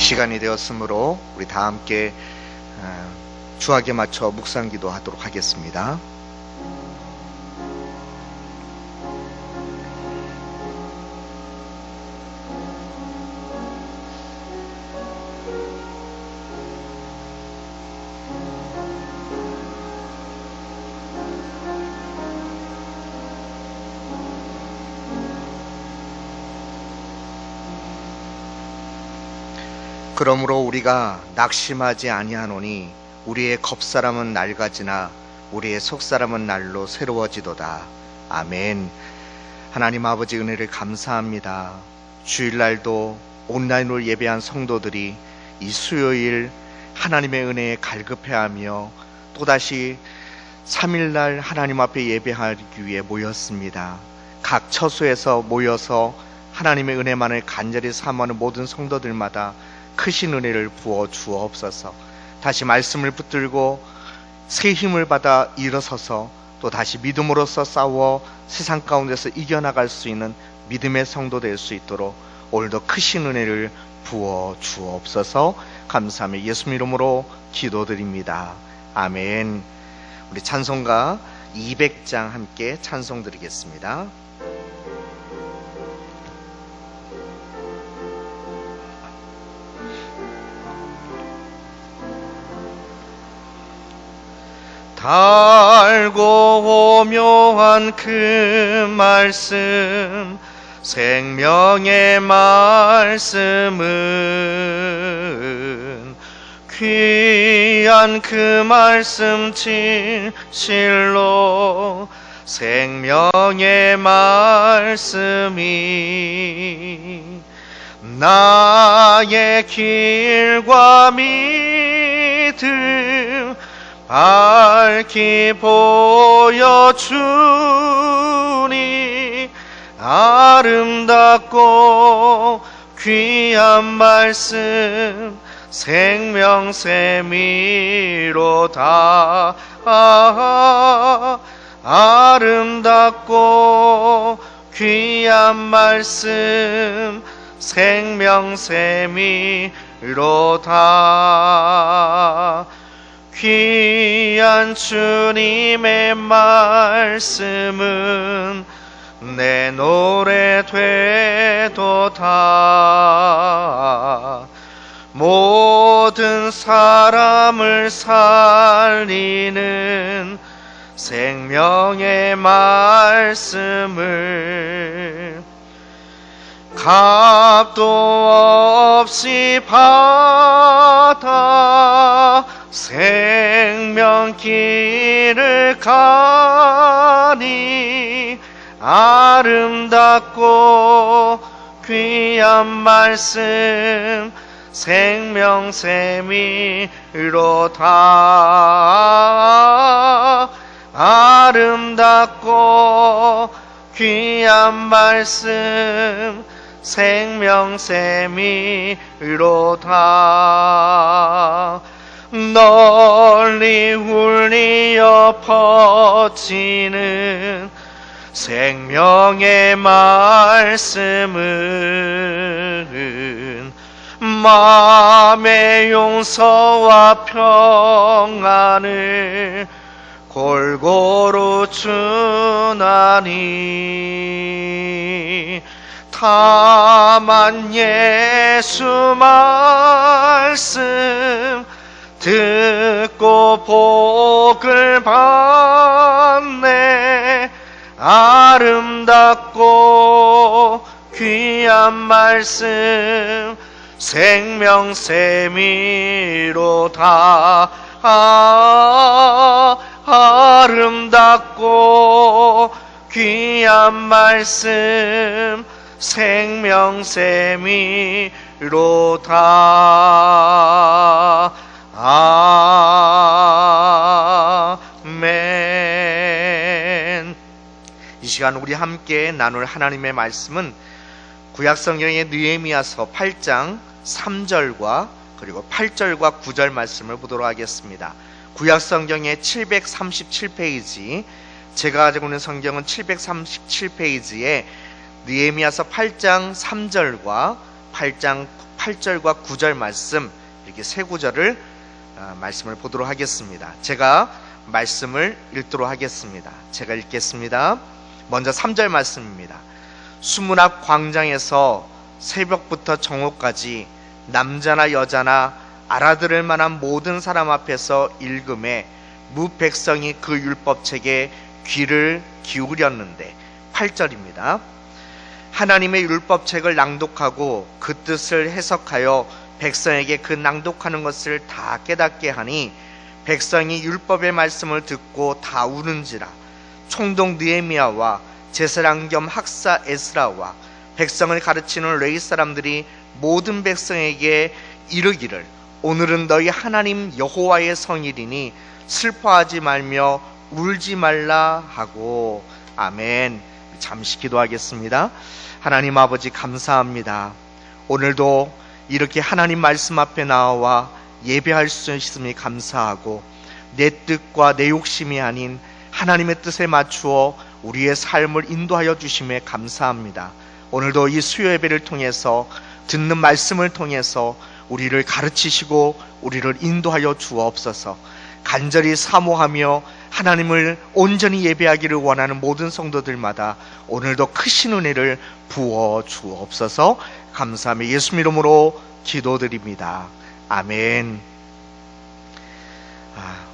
시간이 되었으므로 우리 다 함께 주학에 맞춰 묵상기도 하도록 하겠습니다. 그러므로 우리가 낙심하지 아니하노니 우리의 겉사람은 낡아지나 우리의 속사람은 날로 새로워지도다. 아멘. 하나님 아버지 은혜를 감사합니다. 주일날도 온라인으로 예배한 성도들이 이 수요일 하나님의 은혜에 갈급해하며 또다시 3일날 하나님 앞에 예배하기 위해 모였습니다. 각 처소에서 모여서 하나님의 은혜만을 간절히 사모하는 모든 성도들마다 크신 은혜를 부어 주옵소서. 다시 말씀을 붙들고 새 힘을 받아 일어서서 또 다시 믿음으로써 싸워 세상 가운데서 이겨나갈 수 있는 믿음의 성도 될 수 있도록 오늘도 크신 은혜를 부어 주옵소서. 감사하며 예수님 이름으로 기도드립니다. 아멘. 우리 찬송가 200장 함께 찬송 드리겠습니다. 달고 오묘한 그 말씀, 생명의 말씀은 귀한 그 말씀 진실로 생명의 말씀이 나의 길과 믿음 밝히 보여주니 아름답고 귀한 말씀 생명샘이로다. 아름답고 귀한 말씀 생명샘이로다. 귀한 주님의 말씀은 내 노래 되도다. 모든 사람을 살리는 생명의 말씀을 값도 없이 받아 생명길을 가니 아름답고 귀한 말씀 생명샘이로다. 아름답고 귀한 말씀 생명샘이로다. 널리 울리어 퍼지는 생명의 말씀은 마음의 용서와 평안을 골고루 주나니 다만 예수 말씀 듣고 복을 받네. 아름답고 귀한 말씀 생명샘이로다. 아름답고 귀한 말씀 생명샘이로다. 아멘. 이 시간 우리 함께 나눌 하나님의 말씀은 구약성경의 느헤미야서 8장 3절과 그리고 8절과 9절 말씀을 보도록 하겠습니다. 구약성경의 737페이지, 제가 가지고 있는 성경은 737페이지에 느헤미야서 8장 3절과 8장 8절과 9절 말씀, 이렇게 세 구절을 말씀을 보도록 하겠습니다. 제가 말씀을 읽도록 하겠습니다. 제가 읽겠습니다. 먼저 3절 말씀입니다. 수문 앞 광장에서 새벽부터 정오까지 남자나 여자나 알아들을 만한 모든 사람 앞에서 읽음에 무백성이 그 율법책에 귀를 기울였는데, 8절입니다. 하나님의 율법책을 낭독하고 그 뜻을 해석하여 백성에게 그 낭독하는 것을 다 깨닫게 하니 백성이 율법의 말씀을 듣고 다 우는지라. 총독 느헤미야와 제사장 겸 학사 에스라와 백성을 가르치는 레위 사람들이 모든 백성에게 이르기를, 오늘은 너희 하나님 여호와의 성일이니 슬퍼하지 말며 울지 말라 하고. 아멘. 잠시 기도하겠습니다. 하나님 아버지, 감사합니다. 오늘도 이렇게 하나님 말씀 앞에 나와 예배할 수 있음이 감사하고, 내 뜻과 내 욕심이 아닌 하나님의 뜻에 맞추어 우리의 삶을 인도하여 주심에 감사합니다. 오늘도 이 수요 예배를 통해서, 듣는 말씀을 통해서 우리를 가르치시고 우리를 인도하여 주옵소서. 간절히 사모하며 하나님을 온전히 예배하기를 원하는 모든 성도들마다 오늘도 크신 은혜를 부어 주옵소서. 감사하며 예수 이름으로 기도드립니다. 아멘.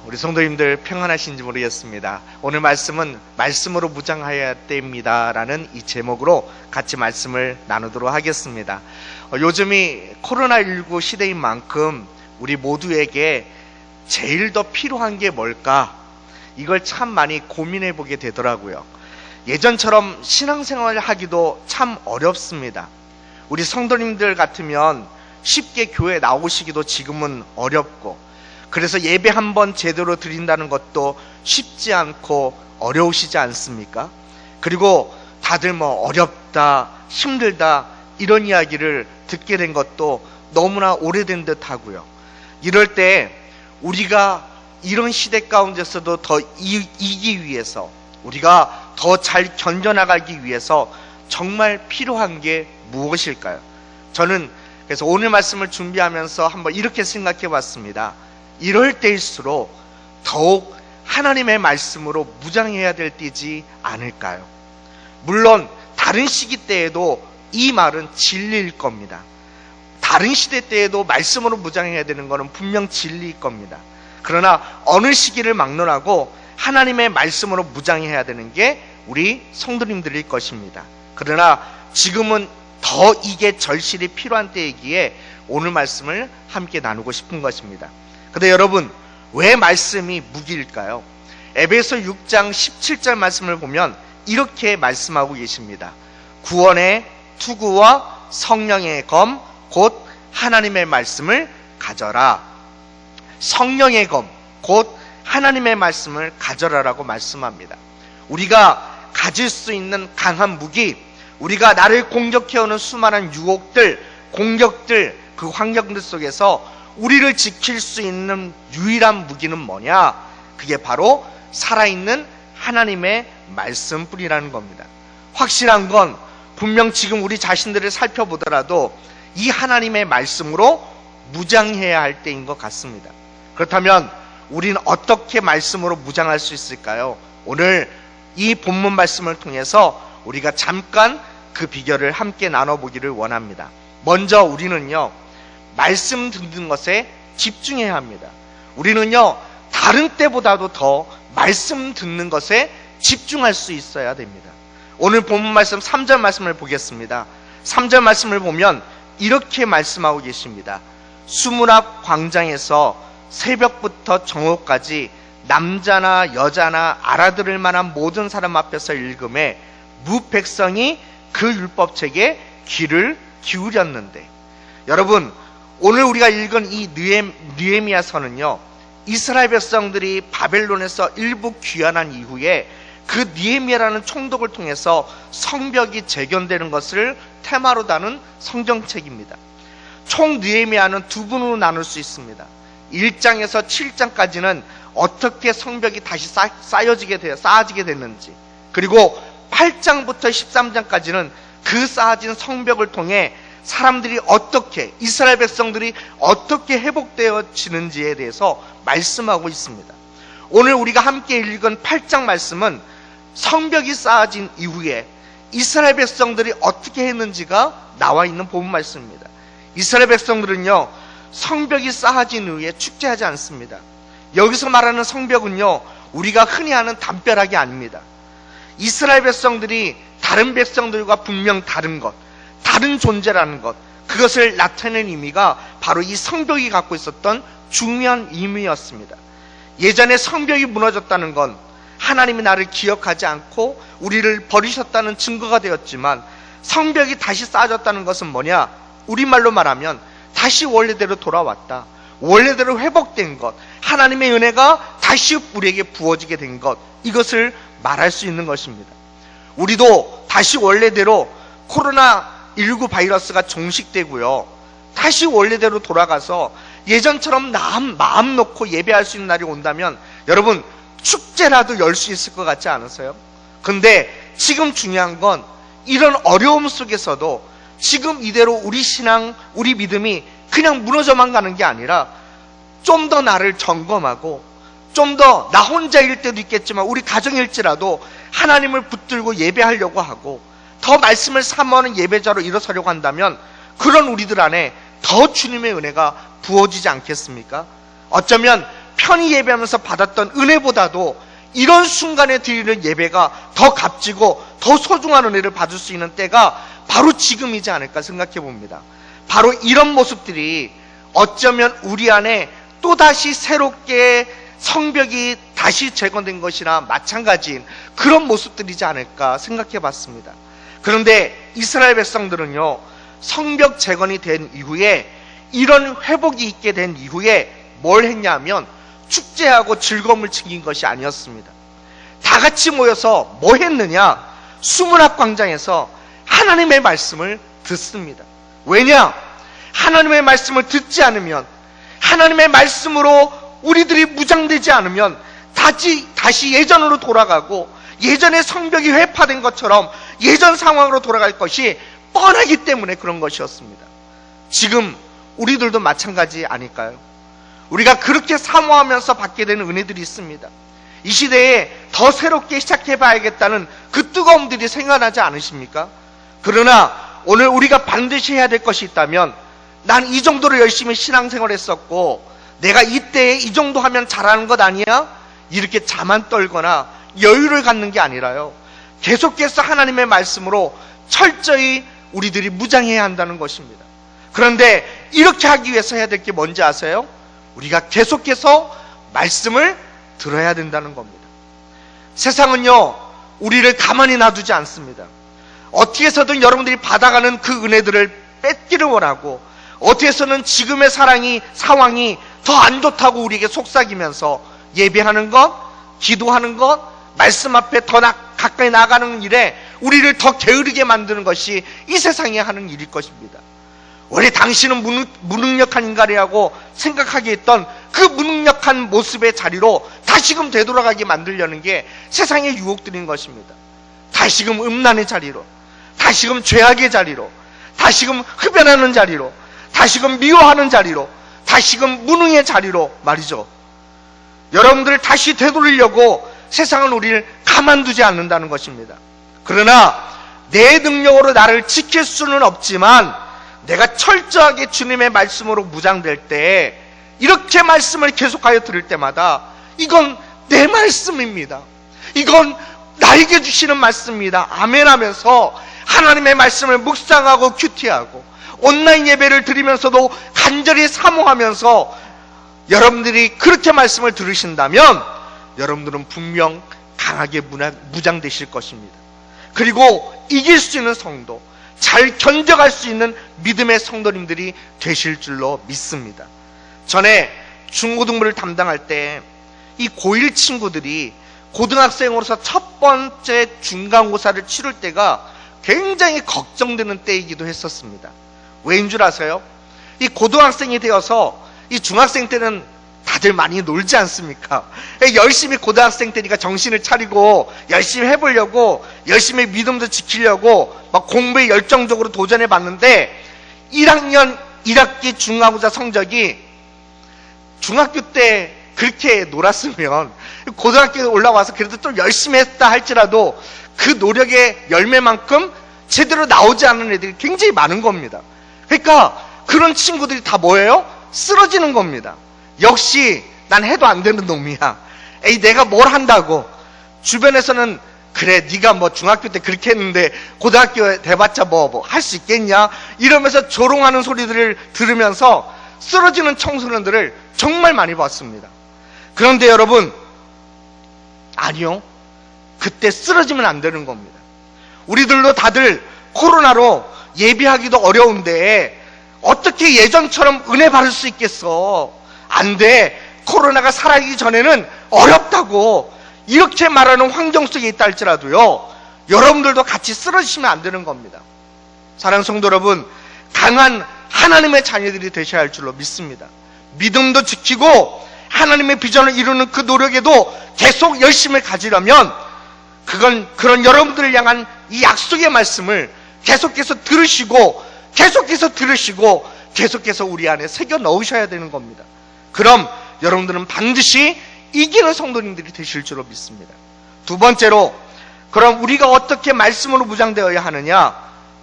우리 성도님들 평안하신지 모르겠습니다. 오늘 말씀은 말씀으로 무장하여야 됩니다 라는 이 제목으로 같이 말씀을 나누도록 하겠습니다. 요즘이 코로나19 시대인 만큼 우리 모두에게 제일 더 필요한 게 뭘까? 이걸 참 많이 고민해 보게 되더라고요. 예전처럼 신앙생활을 하기도 참 어렵습니다. 우리 성도님들 같으면 쉽게 교회 나오시기도 지금은 어렵고, 그래서 예배 한번 제대로 드린다는 것도 쉽지 않고 어려우시지 않습니까? 그리고 다들 어렵다, 힘들다 이런 이야기를 듣게 된 것도 너무나 오래된 듯 하고요. 이럴 때 우리가 이런 시대 가운데서도 더 이기기 위해서, 우리가 더 잘 견뎌나가기 위해서 정말 필요한 게 무엇일까요? 저는 그래서 오늘 말씀을 준비하면서 한번 이렇게 생각해 봤습니다. 이럴 때일수록 더욱 하나님의 말씀으로 무장해야 될 때이지 않을까요? 물론 다른 시기 때에도 이 말은 진리일 겁니다. 다른 시대 때에도 말씀으로 무장해야 되는 것은 분명 진리일 겁니다. 그러나 어느 시기를 막론하고 하나님의 말씀으로 무장해야 되는 게 우리 성도님들일 것입니다. 그러나 지금은 더 이게 절실히 필요한 때이기에 오늘 말씀을 함께 나누고 싶은 것입니다. 근데 여러분, 왜 말씀이 무기일까요? 에베소 6장 17절 말씀을 보면 이렇게 말씀하고 계십니다. 구원의 투구와 성령의 검 곧 하나님의 말씀을 가져라. 성령의 검 곧 하나님의 말씀을 가져라라고 말씀합니다. 우리가 가질 수 있는 강한 무기, 우리가 나를 공격해오는 수많은 유혹들, 공격들, 그 환경들 속에서 우리를 지킬 수 있는 유일한 무기는 뭐냐? 그게 바로 살아있는 하나님의 말씀뿐이라는 겁니다. 확실한 건 분명 지금 우리 자신들을 살펴보더라도 이 하나님의 말씀으로 무장해야 할 때인 것 같습니다. 그렇다면 우리는 어떻게 말씀으로 무장할 수 있을까요? 오늘 이 본문 말씀을 통해서 우리가 잠깐 그 비결을 함께 나눠보기를 원합니다. 먼저 우리는요, 말씀 듣는 것에 집중해야 합니다. 우리는요, 다른 때보다도 더 말씀 듣는 것에 집중할 수 있어야 됩니다. 오늘 본문 말씀 3절 말씀을 보겠습니다. 3절 말씀을 보면 이렇게 말씀하고 계십니다. 수문 앞 광장에서 새벽부터 정오까지 남자나 여자나 알아들을 만한 모든 사람 앞에서 읽음에 무백성이 그 율법책에 귀를 기울였는데, 여러분, 오늘 우리가 읽은 이 느헤미야서는요, 이스라엘 백성들이 바벨론에서 일부 귀환한 이후에 그 느헤미야라는 총독을 통해서 성벽이 재건되는 것을 테마로 다룬 성경책입니다. 총 느헤미야는 두 분으로 나눌 수 있습니다. 1장에서 7장까지는 어떻게 성벽이 다시 쌓아지게 됐는지, 그리고 8장부터 13장까지는 그 쌓아진 성벽을 통해 사람들이 어떻게, 이스라엘 백성들이 어떻게 회복되어지는지에 대해서 말씀하고 있습니다. 오늘 우리가 함께 읽은 8장 말씀은 성벽이 쌓아진 이후에 이스라엘 백성들이 어떻게 했는지가 나와 있는 본문 말씀입니다. 이스라엘 백성들은요, 성벽이 쌓아진 이후에 축제하지 않습니다. 여기서 말하는 성벽은요, 우리가 흔히 아는 담벼락이 아닙니다. 이스라엘 백성들이 다른 백성들과 분명 다른 것, 다른 존재라는 것, 그것을 나타내는 의미가 바로 이 성벽이 갖고 있었던 중요한 의미였습니다. 예전에 성벽이 무너졌다는 건 하나님이 나를 기억하지 않고 우리를 버리셨다는 증거가 되었지만, 성벽이 다시 쌓아졌다는 것은 뭐냐? 우리말로 말하면 다시 원래대로 돌아왔다, 원래대로 회복된 것, 하나님의 은혜가 다시 우리에게 부어지게 된 것, 이것을 말할 수 있는 것입니다. 우리도 다시 원래대로 코로나19 바이러스가 종식되고요, 다시 원래대로 돌아가서 예전처럼 마음 놓고 예배할 수 있는 날이 온다면 여러분, 축제라도 열 수 있을 것 같지 않으세요? 근데 지금 중요한 건 이런 어려움 속에서도 지금 이대로 우리 신앙, 우리 믿음이 그냥 무너져만 가는 게 아니라 좀 더 나를 점검하고, 좀 더 나 혼자일 때도 있겠지만 우리 가정일지라도 하나님을 붙들고 예배하려고 하고 더 말씀을 사모하는 예배자로 일어서려고 한다면, 그런 우리들 안에 더 주님의 은혜가 부어지지 않겠습니까? 어쩌면 편히 예배하면서 받았던 은혜보다도 이런 순간에 드리는 예배가 더 값지고 더 소중한 은혜를 받을 수 있는 때가 바로 지금이지 않을까 생각해 봅니다. 바로 이런 모습들이 어쩌면 우리 안에 또다시 새롭게 성벽이 다시 재건된 것이나 마찬가지인 그런 모습들이지 않을까 생각해 봤습니다. 그런데 이스라엘 백성들은요, 성벽 재건이 된 이후에, 이런 회복이 있게 된 이후에 뭘 했냐면 축제하고 즐거움을 즐긴 것이 아니었습니다. 다 같이 모여서 뭐 했느냐? 수문학 광장에서 하나님의 말씀을 듣습니다. 왜냐? 하나님의 말씀을 듣지 않으면, 하나님의 말씀으로 우리들이 무장되지 않으면 다시 예전으로 돌아가고 예전에 성벽이 회파된 것처럼 예전 상황으로 돌아갈 것이 뻔하기 때문에 그런 것이었습니다. 지금 우리들도 마찬가지 아닐까요? 우리가 그렇게 사모하면서 받게 되는 은혜들이 있습니다. 이 시대에 더 새롭게 시작해봐야겠다는 그 뜨거움들이 생겨나지 않으십니까? 그러나 오늘 우리가 반드시 해야 될 것이 있다면, 난 이 정도로 열심히 신앙생활 했었고 내가 이때에 이 정도 하면 잘하는 것 아니야? 이렇게 자만 떨거나 여유를 갖는 게 아니라요, 계속해서 하나님의 말씀으로 철저히 우리들이 무장해야 한다는 것입니다. 그런데 이렇게 하기 위해서 해야 될 게 뭔지 아세요? 우리가 계속해서 말씀을 들어야 된다는 겁니다. 세상은요, 우리를 가만히 놔두지 않습니다. 어떻게 해서든 여러분들이 받아가는 그 은혜들을 뺏기를 원하고, 어떻게 해서는 지금의 상황이 더 안 좋다고 우리에게 속삭이면서 예배하는 것, 기도하는 것, 말씀 앞에 더 가까이 나가는 일에 우리를 더 게으르게 만드는 것이 이 세상이 하는 일일 것입니다. 원래 당신은 무능력한 인간이라고 생각하게 했던 그 무능력한 모습의 자리로 다시금 되돌아가게 만들려는 게 세상의 유혹들인 것입니다. 다시금 음란의 자리로, 다시금 죄악의 자리로, 다시금 흡연하는 자리로, 다시금 미워하는 자리로, 다시금 무능의 자리로 말이죠. 여러분들을 다시 되돌리려고 세상은 우리를 가만두지 않는다는 것입니다. 그러나 내 능력으로 나를 지킬 수는 없지만, 내가 철저하게 주님의 말씀으로 무장될 때, 이렇게 말씀을 계속하여 들을 때마다 이건 내 말씀입니다, 이건 나에게 주시는 말씀입니다, 아멘 하면서 하나님의 말씀을 묵상하고 큐티하고 온라인 예배를 드리면서도 간절히 사모하면서 여러분들이 그렇게 말씀을 들으신다면 여러분들은 분명 강하게 무장되실 것입니다. 그리고 이길 수 있는 성도, 잘 견뎌갈 수 있는 믿음의 성도님들이 되실 줄로 믿습니다. 전에 중고등부를 담당할 때 이 고1 친구들이 고등학생으로서 첫 번째 중간고사를 치를 때가 굉장히 걱정되는 때이기도 했었습니다. 왜인 줄 아세요? 이 고등학생이 되어서, 이 중학생 때는 다들 많이 놀지 않습니까? 열심히 고등학생 때니까 정신을 차리고 열심히 해보려고, 열심히 믿음도 지키려고 막 공부에 열정적으로 도전해 봤는데, 1학년 1학기 중간고사 성적이 중학교 때 그렇게 놀았으면 고등학교에 올라와서 그래도 좀 열심히 했다 할지라도 그 노력의 열매만큼 제대로 나오지 않는 애들이 굉장히 많은 겁니다. 그러니까 그런 친구들이 다 뭐예요? 쓰러지는 겁니다. 역시 난 해도 안 되는 놈이야. 에이, 내가 뭘 한다고. 주변에서는 그래, 네가 뭐 중학교 때 그렇게 했는데 고등학교에 돼봤자 뭐 할 수 있겠냐, 이러면서 조롱하는 소리들을 들으면서 쓰러지는 청소년들을 정말 많이 봤습니다. 그런데 여러분, 아니요, 그때 쓰러지면 안 되는 겁니다. 우리들도 다들 코로나로 예비하기도 어려운데 어떻게 예전처럼 은혜 받을 수 있겠어? 안 돼. 코로나가 사라지기 전에는 어렵다고 이렇게 말하는 환경 속에 있다 할지라도요, 여러분들도 같이 쓰러지시면 안 되는 겁니다. 사랑하는 성도 여러분, 강한 하나님의 자녀들이 되셔야 할 줄로 믿습니다. 믿음도 지키고 하나님의 비전을 이루는 그 노력에도 계속 열심을 가지려면 그런 여러분들을 향한 이 약속의 말씀을 계속해서 들으시고 계속해서 우리 안에 새겨 넣으셔야 되는 겁니다. 그럼 여러분들은 반드시 이기는 성도님들이 되실 줄로 믿습니다. 두 번째로, 그럼 우리가 어떻게 말씀으로 무장되어야 하느냐?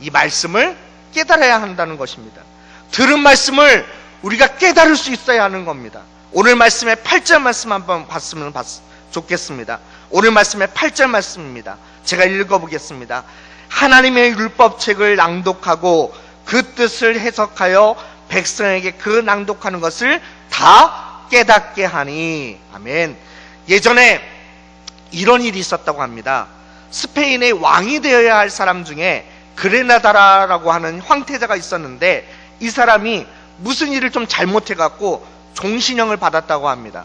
이 말씀을 깨달아야 한다는 것입니다. 들은 말씀을 우리가 깨달을 수 있어야 하는 겁니다. 오늘 말씀의 8절 말씀 한번 봤으면 좋겠습니다. 오늘 말씀의 8절 말씀입니다. 제가 읽어보겠습니다. 하나님의 율법책을 낭독하고 그 뜻을 해석하여 백성에게 그 낭독하는 것을 다 깨닫게 하니. 아멘. 예전에 이런 일이 있었다고 합니다. 스페인의 왕이 되어야 할 사람 중에 그레나다라고 하는 황태자가 있었는데, 이 사람이 무슨 일을 좀 잘못해갖고 종신형을 받았다고 합니다.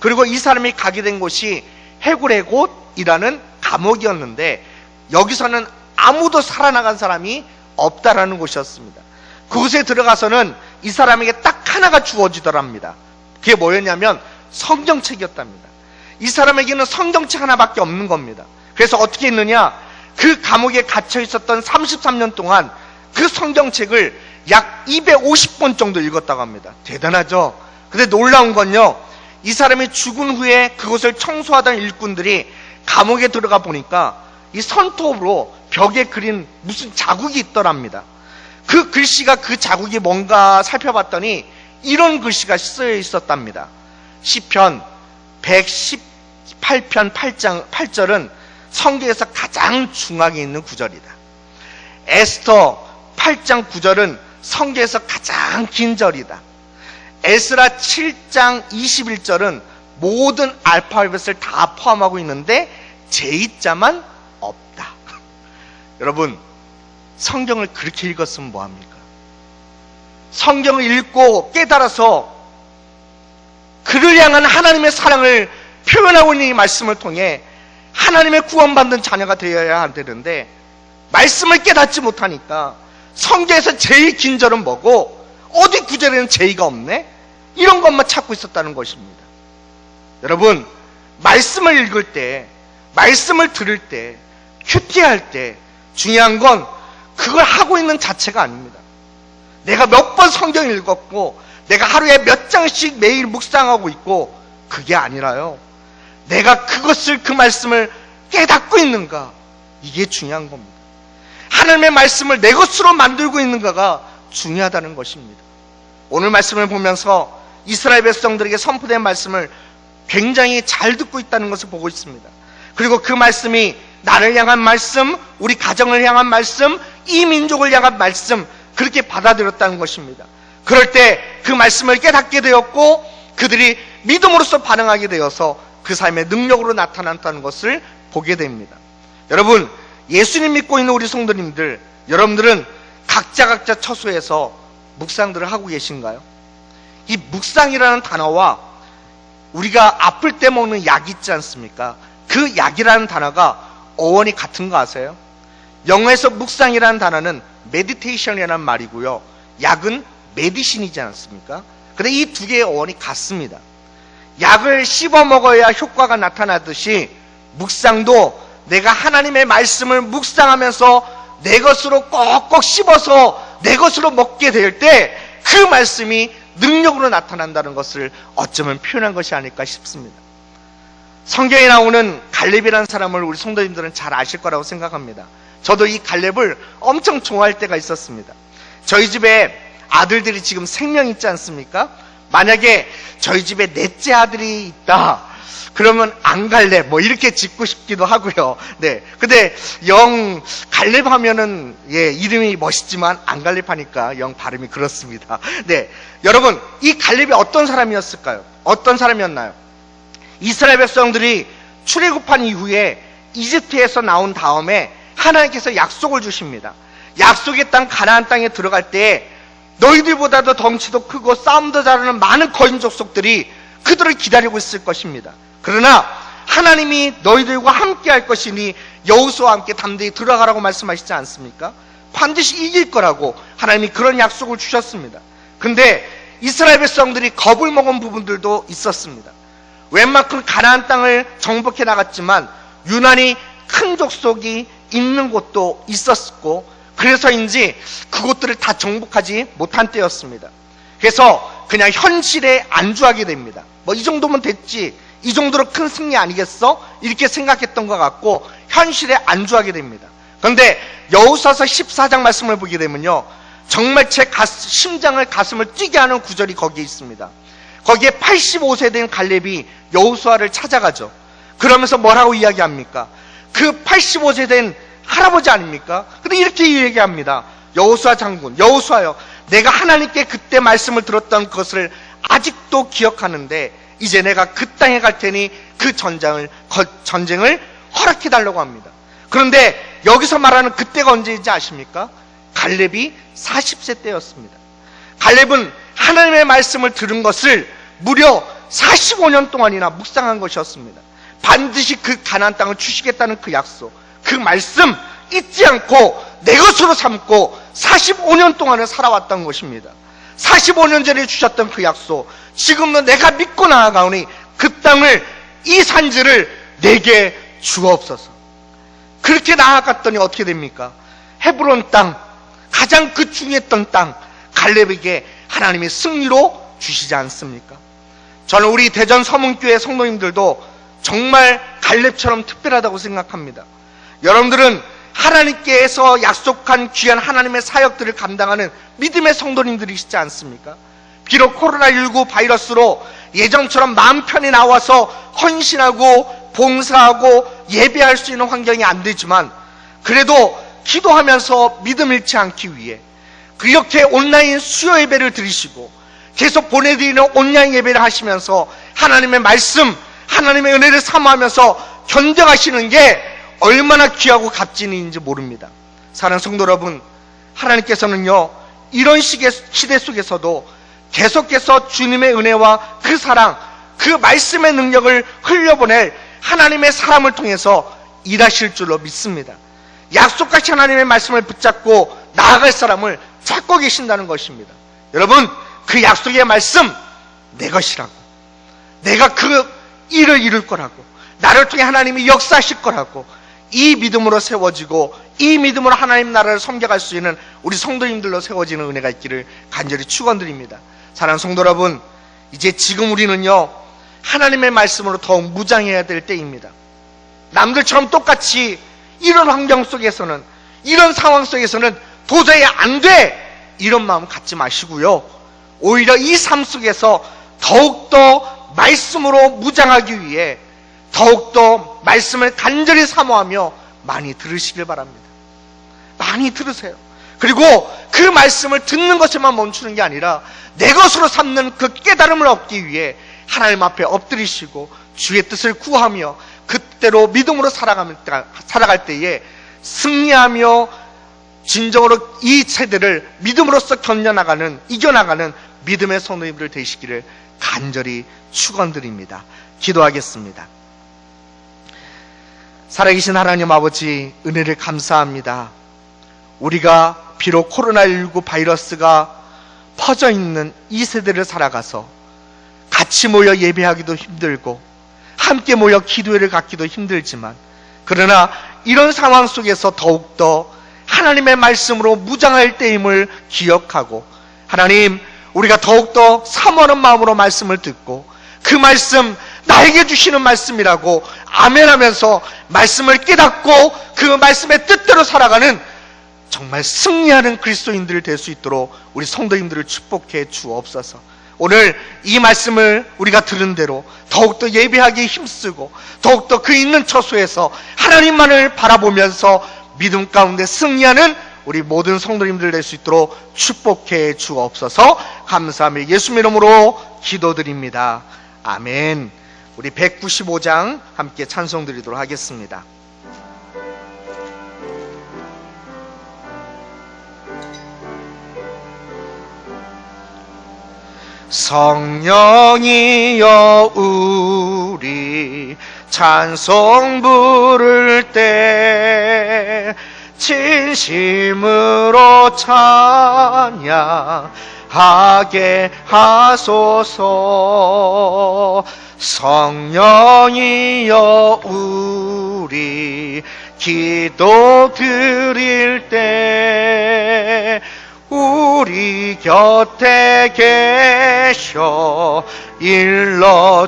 그리고 이 사람이 가게 된 곳이 해구레곳이라는 감옥이었는데, 여기서는 아무도 살아나간 사람이 없다라는 곳이었습니다. 그곳에 들어가서는 이 사람에게 딱 하나가 주어지더랍니다. 그게 뭐였냐면 성경책이었답니다. 이 사람에게는 성경책 하나밖에 없는 겁니다. 그래서 어떻게 했느냐, 그 감옥에 갇혀 있었던 33년 동안 그 성경책을 약 250번 정도 읽었다고 합니다. 대단하죠? 근데 놀라운 건요, 이 사람이 죽은 후에 그곳을 청소하던 일꾼들이 감옥에 들어가 보니까 이 손톱으로 벽에 그린 무슨 자국이 있더랍니다. 그 글씨가, 그 자국이 뭔가 살펴봤더니 이런 글씨가 쓰여 있었답니다. 시편 118편 8절은 성경에서 가장 중앙에 있는 구절이다. 에스더 8장 9절은 성경에서 가장 긴 절이다. 에스라 7장 21절은 모든 알파벳을 다 포함하고 있는데 J자만 없다. 여러분, 성경을 그렇게 읽었으면 뭐합니까? 성경을 읽고 깨달아서 그를 향한 하나님의 사랑을 표현하고 있는 이 말씀을 통해 하나님의 구원받는 자녀가 되어야 되는데, 말씀을 깨닫지 못하니까 성경에서 제일 긴 절은 뭐고 어디 구절에는 J가 없네? 이런 것만 찾고 있었다는 것입니다. 여러분, 말씀을 읽을 때, 말씀을 들을 때, 큐티할 때 중요한 건 그걸 하고 있는 자체가 아닙니다. 내가 몇 번 성경을 읽었고 내가 하루에 몇 장씩 매일 묵상하고 있고, 그게 아니라요, 내가 그 말씀을 깨닫고 있는가, 이게 중요한 겁니다. 하나님의 말씀을 내 것으로 만들고 있는가가 중요하다는 것입니다. 오늘 말씀을 보면서 이스라엘 백성들에게 선포된 말씀을 굉장히 잘 듣고 있다는 것을 보고 있습니다. 그리고 그 말씀이 나를 향한 말씀, 우리 가정을 향한 말씀, 이 민족을 향한 말씀, 그렇게 받아들였다는 것입니다. 그럴 때 그 말씀을 깨닫게 되었고 그들이 믿음으로써 반응하게 되어서 그 삶의 능력으로 나타났다는 것을 보게 됩니다. 여러분, 예수님 믿고 있는 우리 성도님들, 여러분들은 각자 처소에서 묵상들을 하고 계신가요? 이 묵상이라는 단어와 우리가 아플 때 먹는 약 있지 않습니까? 그 약이라는 단어가 어원이 같은 거 아세요? 영어에서 묵상이라는 단어는 meditation이라는 말이고요, 약은 메디신이지 않습니까? 근데 이 두 개의 어원이 같습니다. 약을 씹어 먹어야 효과가 나타나듯이 묵상도 내가 하나님의 말씀을 묵상하면서 내 것으로 꼭꼭 씹어서 내 것으로 먹게 될 때 그 말씀이 능력으로 나타난다는 것을 어쩌면 표현한 것이 아닐까 싶습니다. 성경에 나오는 갈렙이라는 사람을 우리 성도님들은 잘 아실 거라고 생각합니다. 저도 이 갈렙을 엄청 좋아할 때가 있었습니다. 저희 집에 아들들이 지금 생명 있지 않습니까? 만약에 저희 집에 넷째 아들이 있다 그러면 안갈렙 뭐 이렇게 짓고 싶기도 하고요. 네. 근데 영 갈렙 하면은 이름이 멋있지만 안갈렙 하니까 영 발음이 그렇습니다. 네. 여러분, 이 갈렙이 어떤 사람이었을까요? 어떤 사람이었나요? 이스라엘 백성들이 출애굽한 이후에 이집트에서 나온 다음에 하나님께서 약속을 주십니다. 약속의 땅 가나안 땅에 들어갈 때 너희들보다도 덩치도 크고 싸움도 잘하는 많은 거인 족속들이 그들을 기다리고 있을 것입니다. 그러나 하나님이 너희들과 함께 할 것이니 여호수아와 함께 담대히 들어가라고 말씀하시지 않습니까? 반드시 이길 거라고 하나님이 그런 약속을 주셨습니다. 근데 이스라엘 백성들이 겁을 먹은 부분들도 있었습니다. 웬만큼 가나안 땅을 정복해 나갔지만 유난히 큰 족속이 있는 곳도 있었고 그래서인지 그곳들을 다 정복하지 못한 때였습니다. 그래서 그냥 현실에 안주하게 됩니다. 뭐 이 정도면 됐지, 이 정도로 큰 승리 아니겠어? 이렇게 생각했던 것 같고 현실에 안주하게 됩니다. 그런데 여호수아서 14장 말씀을 보게 되면요, 정말 제 심장을 가슴을 뛰게 하는 구절이 거기에 있습니다. 거기에 85세 된 갈렙이 여호수아를 찾아가죠. 그러면서 뭐라고 이야기합니까? 그 85세 된 할아버지 아닙니까? 근데 이렇게 얘기합니다. 여호수아 장군, 여호수아여, 내가 하나님께 그때 말씀을 들었던 것을 아직도 기억하는데 이제 내가 그 땅에 갈 테니 그 전쟁을 허락해달라고 합니다. 그런데 여기서 말하는 그때가 언제인지 아십니까? 갈렙이 40세 때였습니다. 갈렙은 하나님의 말씀을 들은 것을 무려 45년 동안이나 묵상한 것이었습니다. 반드시 그 가나안 땅을 주시겠다는 그 약속, 그 말씀 잊지 않고 내 것으로 삼고 45년 동안을 살아왔던 것입니다. 45년 전에 주셨던 그 약속, 지금도 내가 믿고 나아가오니 그 땅을, 이 산지를 내게 주옵소서. 그렇게 나아갔더니 어떻게 됩니까? 헤브론 땅, 가장 그 중요했던 땅, 갈렙에게 하나님이 승리로 주시지 않습니까? 저는 우리 대전 서문교회 성도님들도 정말 갈렙처럼 특별하다고 생각합니다. 여러분들은 하나님께서 약속한 귀한 하나님의 사역들을 감당하는 믿음의 성도님들이시지 않습니까? 비록 코로나19 바이러스로 예전처럼 마음 편히 나와서 헌신하고 봉사하고 예배할 수 있는 환경이 안 되지만 그래도 기도하면서 믿음 잃지 않기 위해 그렇게 온라인 수요 예배를 드리시고 계속 보내드리는 온라인 예배를 하시면서 하나님의 말씀, 하나님의 은혜를 사모하면서 견뎌가시는 게 얼마나 귀하고 값진인지 모릅니다. 사랑하는 성도 여러분, 하나님께서는요, 이런 시대 속에서도 계속해서 주님의 은혜와 그 사랑, 그 말씀의 능력을 흘려보낼 하나님의 사람을 통해서 일하실 줄로 믿습니다. 약속같이 하나님의 말씀을 붙잡고 나아갈 사람을 찾고 계신다는 것입니다. 여러분, 그 약속의 말씀 내 것이라고, 내가 그 일을 이룰 거라고, 나를 통해 하나님이 역사하실 거라고, 이 믿음으로 세워지고 이 믿음으로 하나님 나라를 섬겨갈 수 있는 우리 성도님들로 세워지는 은혜가 있기를 간절히 축원드립니다. 사랑하는 성도 여러분, 이제 지금 우리는요, 하나님의 말씀으로 더욱 무장해야 될 때입니다. 남들처럼 똑같이 이런 환경 속에서는, 이런 상황 속에서는 도저히 안 돼! 이런 마음 갖지 마시고요, 오히려 이 삶 속에서 더욱더 말씀으로 무장하기 위해 더욱더 말씀을 간절히 사모하며 많이 들으시길 바랍니다. 많이 들으세요. 그리고 그 말씀을 듣는 것에만 멈추는 게 아니라 내 것으로 삼는 그 깨달음을 얻기 위해 하나님 앞에 엎드리시고 주의 뜻을 구하며 그때로 믿음으로 살아갈 때에 승리하며 진정으로 이 세대를 믿음으로써 이겨나가는 믿음의 성도님들 되시기를 간절히 축원드립니다. 기도하겠습니다. 살아계신 하나님 아버지, 은혜를 감사합니다. 우리가 비록 코로나19 바이러스가 퍼져 있는 이 세대를 살아가서 같이 모여 예배하기도 힘들고 함께 모여 기도회를 갖기도 힘들지만, 그러나 이런 상황 속에서 더욱더 하나님의 말씀으로 무장할 때임을 기억하고, 하나님, 우리가 더욱더 사모하는 마음으로 말씀을 듣고 그 말씀 나에게 주시는 말씀이라고 아멘하면서 말씀을 깨닫고 그 말씀의 뜻대로 살아가는 정말 승리하는 그리스도인들 될 수 있도록 우리 성도님들을 축복해 주옵소서. 오늘 이 말씀을 우리가 들은 대로 더욱더 예배하기에 힘쓰고 더욱더 그 있는 처소에서 하나님만을 바라보면서 믿음 가운데 승리하는 우리 모든 성도님들 될 수 있도록 축복해 주옵소서. 감사하며 예수님 이름으로 기도드립니다. 아멘. 우리 195장 함께 찬송 드리도록 하겠습니다. 성령이여 우리 찬송 부를 때 진심으로 찬양하게 하소서. 성령이여 우리 기도 드릴 때 우리 곁에 계셔 일러주소서.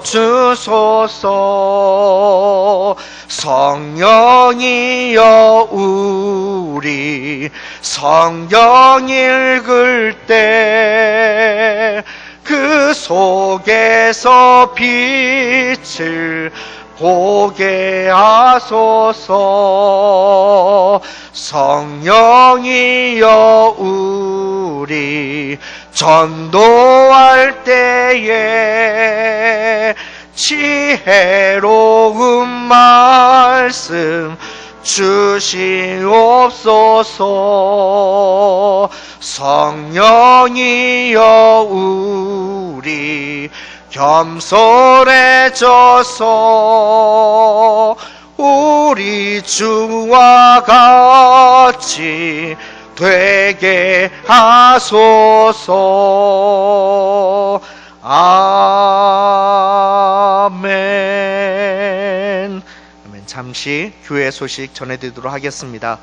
성령이여 우리 성경 읽을 때 그 속에서 빛을 보게 하소서. 성령이여 우리 전도할 때에 지혜로운 말씀 주시옵소서. 성령이여 우리 겸손해져서 우리 주와 같이 되게 하소서. 아멘. 잠시 교회 소식 전해드리도록 하겠습니다.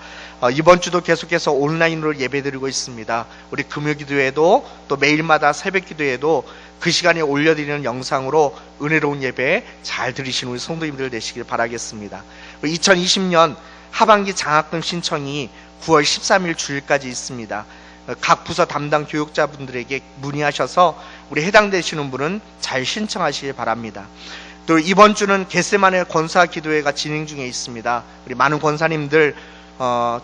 이번 주도 계속해서 온라인으로 예배드리고 있습니다. 우리 금요기도에도 또 매일마다 새벽기도에도 그 시간에 올려드리는 영상으로 은혜로운 예배 잘 들으시는 우리 성도님들 되시길 바라겠습니다. 2020년 하반기 장학금 신청이 9월 13일 주일까지 있습니다. 각 부서 담당 교육자분들에게 문의하셔서 우리 해당되시는 분은 잘 신청하시길 바랍니다. 또 이번 주는 겟세마네 권사 기도회가 진행 중에 있습니다. 우리 많은 권사님들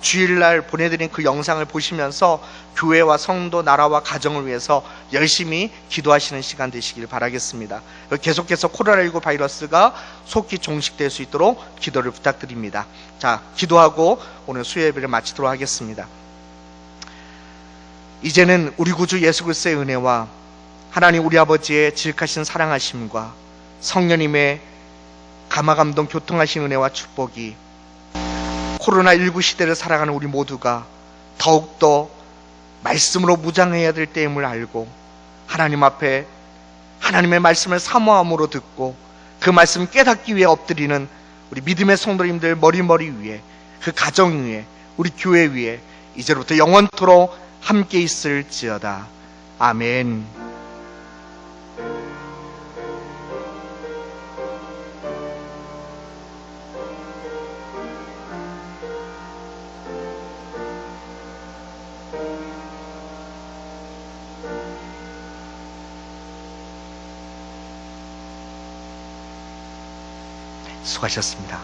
주일날 보내드린 그 영상을 보시면서 교회와 성도, 나라와 가정을 위해서 열심히 기도하시는 시간 되시길 바라겠습니다. 계속해서 코로나19 바이러스가 속히 종식될 수 있도록 기도를 부탁드립니다. 자, 기도하고 오늘 수요 예배를 마치도록 하겠습니다. 이제는 우리 구주 예수 그리스도의 은혜와 하나님 우리 아버지의 지극하신 사랑하심과 성령님의 감화감동 교통하신 은혜와 축복이 코로나19 시대를 살아가는 우리 모두가 더욱더 말씀으로 무장해야 될 때임을 알고 하나님 앞에 하나님의 말씀을 사모함으로 듣고 그 말씀 깨닫기 위해 엎드리는 우리 믿음의 성도님들 머리머리 위에, 그 가정 위에, 우리 교회 위에 이제부터 영원토록 함께 있을지어다. 아멘. 수고하셨습니다.